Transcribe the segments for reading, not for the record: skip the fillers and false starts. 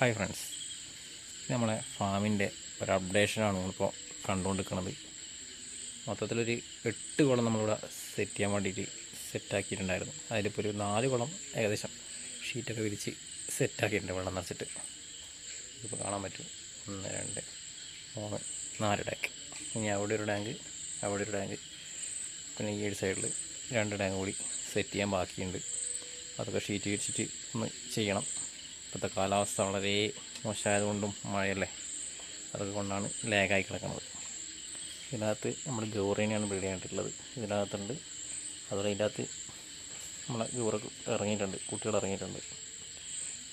Hi friends, ഇത് നമ്മളെ ഫാമിൻ്റെ ഒരു അപ്ഡേഷനാണ് നമ്മളിപ്പോൾ കണ്ടുകൊണ്ടിരിക്കുന്നത്. മൊത്തത്തിലൊരു 8 കുളം നമ്മളിവിടെ സെറ്റ് ചെയ്യാൻ വേണ്ടിയിട്ട് സെറ്റാക്കിയിട്ടുണ്ടായിരുന്നു. അതിലിപ്പോൾ ഒരു 4 കുളം ഏകദേശം ഷീറ്റൊക്കെ വിരിച്ച് സെറ്റാക്കിയിട്ടുണ്ട് വെള്ളം നിറച്ചിട്ട്. ഇതിപ്പോൾ കാണാൻ പറ്റും 1 2 3 4 ടാങ്ക്. ഇനി അവിടെ ഒരു ടാങ്ക്, അവിടെ ഒരു ടാങ്ക്, പിന്നെ ഈ ഒരു സൈഡിൽ 2 ടാങ്ക് കൂടി സെറ്റ് ചെയ്യാൻ ബാക്കിയുണ്ട്. അതൊക്കെ ഷീറ്റ് വിരിച്ചിട്ട് ഒന്ന് ചെയ്യണം. ഇപ്പോഴത്തെ കാലാവസ്ഥ വളരെ മോശമായതുകൊണ്ടും മഴയല്ലേ, അതൊക്കെ കൊണ്ടാണ് ലാഗായി കിടക്കുന്നത്. ഇതിനകത്ത് നമ്മൾ ഗൗറേനെയാണ് ബ്രീഡ് ചെയ്യാനായിട്ടുള്ളത്. ഇതിനകത്തുണ്ട്, അതുപോലെ ഇതിൻ്റെ അകത്ത് നമ്മളെ ഗൗറൊക്കെ ഇറങ്ങിയിട്ടുണ്ട്, കുട്ടികൾ ഇറങ്ങിയിട്ടുണ്ട്.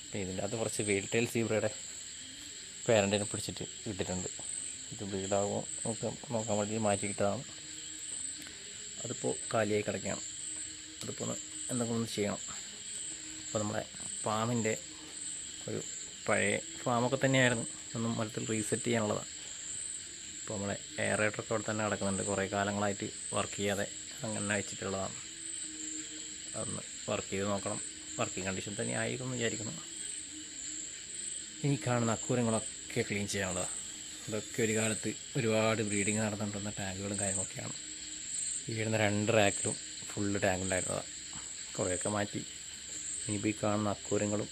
അപ്പോൾ ഇതിൻ്റെ അകത്ത് കുറച്ച് വെയിൽറ്റെയിൽ സീബ്രയുടെ പേരൻറ്റിനെ പിടിച്ചിട്ട് ഇട്ടിട്ടുണ്ട്. ഇത് ബ്രീഡാകുമോ നോക്കാൻ വേണ്ടി മാറ്റിയിട്ടതാണ്. അതിപ്പോൾ കാലിയായി കിടക്കുകയാണ്. അതിപ്പോൾ എന്തെങ്കിലും ഒന്ന് ചെയ്യണം. അപ്പോൾ നമ്മളെ ഫാമിൻ്റെ ഒരു പഴയ ഫാമൊക്കെ തന്നെയായിരുന്നു, ഒന്നും മൊത്തത്തിൽ റീസെറ്റ് ചെയ്യാനുള്ളതാണ്. ഇപ്പോൾ നമ്മളെ എയറേറ്ററൊക്കെ അവിടെ തന്നെ കിടക്കുന്നുണ്ട്. കുറേ കാലങ്ങളായിട്ട് വർക്ക് ചെയ്യാതെ അങ്ങനെ വെച്ചിട്ടുള്ളതാണ്. അതൊന്ന് വർക്ക് ചെയ്ത് നോക്കണം. വർക്കിംഗ് കണ്ടീഷൻ തന്നെ ആയിരിക്കുമെന്ന് വിചാരിക്കുന്നു. ഈ കാണുന്ന അക്കൂരങ്ങളൊക്കെ ക്ലീൻ ചെയ്യാനുള്ളതാണ്. അതൊക്കെ ഒരു കാലത്ത് ഒരുപാട് ബ്രീഡിങ് നടന്നുകൊണ്ടിരുന്ന ടാങ്കുകളും കാര്യങ്ങളൊക്കെയാണ്. ഈ വരുന്ന 2 റാക്കിലും ഫുള്ള് ടാങ്ക് ഉണ്ടായിരുന്നതാണ്. കുറേയൊക്കെ മാറ്റി ഇനിയിപ്പോൾ ഈ കാണുന്ന അക്കൂരങ്ങളും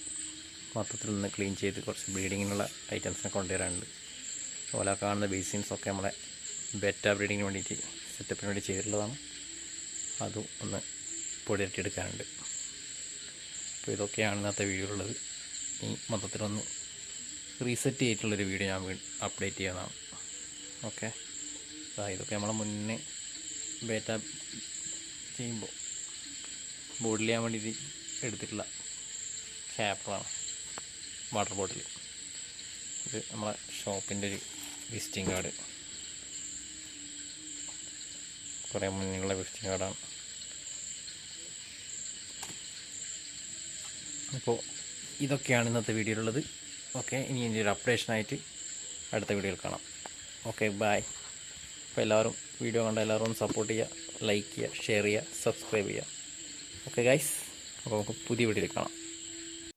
മൊത്തത്തിൽ നിന്ന് ക്ലീൻ ചെയ്ത് കുറച്ച് ബ്രീഡിങ്ങിനുള്ള ഐറ്റംസിനെ കൊണ്ടുവരാനുണ്ട്. അതുപോലെ കാണുന്ന ബേസിൻസൊക്കെ നമ്മളെ ബെറ്റ ബ്രീഡിങ്ങിന് വേണ്ടിയിട്ട് സെറ്റപ്പിന് വേണ്ടി ചെയ്തിട്ടുള്ളതാണ്. അതും ഒന്ന് പൊടിയിട്ടെടുക്കാനുണ്ട്. അപ്പോൾ ഇതൊക്കെയാണ് ഇന്നത്തെ വീഡിയോയിലുള്ളത്. ഈ മൊത്തത്തിലൊന്ന് റീസെറ്റ് ചെയ്തിട്ടുള്ളൊരു വീഡിയോ ഞാൻ അപ്ഡേറ്റ് ചെയ്യുന്നതാണ്. ഓക്കെ, ഇതൊക്കെ നമ്മളെ മുന്നേ ബേറ്റ ചെയ്യുമ്പോൾ ബോട്ടിൽ ചെയ്യാൻ വേണ്ടിയിട്ട് എടുത്തിട്ടുള്ള ക്യാപ്പറാണ്, വാട്ടർ ബോട്ടിൽ. ഇത് നമ്മളെ ഷോപ്പിൻ്റെ ഒരു വിസിറ്റിംഗ് കാർഡ്, കുറേ മുന്നിലുള്ള വിസിറ്റിംഗ് കാർഡാണ്. അപ്പോൾ ഇതൊക്കെയാണ് ഇന്നത്തെ വീഡിയോയിലുള്ളത്. ഓക്കെ, ഇനി ഇതിൻ്റെ ഒരു അപ്ഡേഷനായിട്ട് അടുത്ത വീഡിയോയിൽ കാണാം. Okay, bye. അപ്പോൾ എല്ലാവരും വീഡിയോ കണ്ട എല്ലാവരും ഒന്ന് സപ്പോർട്ട് ചെയ്യുക, ലൈക്ക് ചെയ്യുക, ഷെയർ ചെയ്യുക, സബ്സ്ക്രൈബ് ചെയ്യുക. ഓക്കെ ഗൈസ്, അപ്പോൾ നമുക്ക് പുതിയ വീഡിയോയിൽ കാണാം.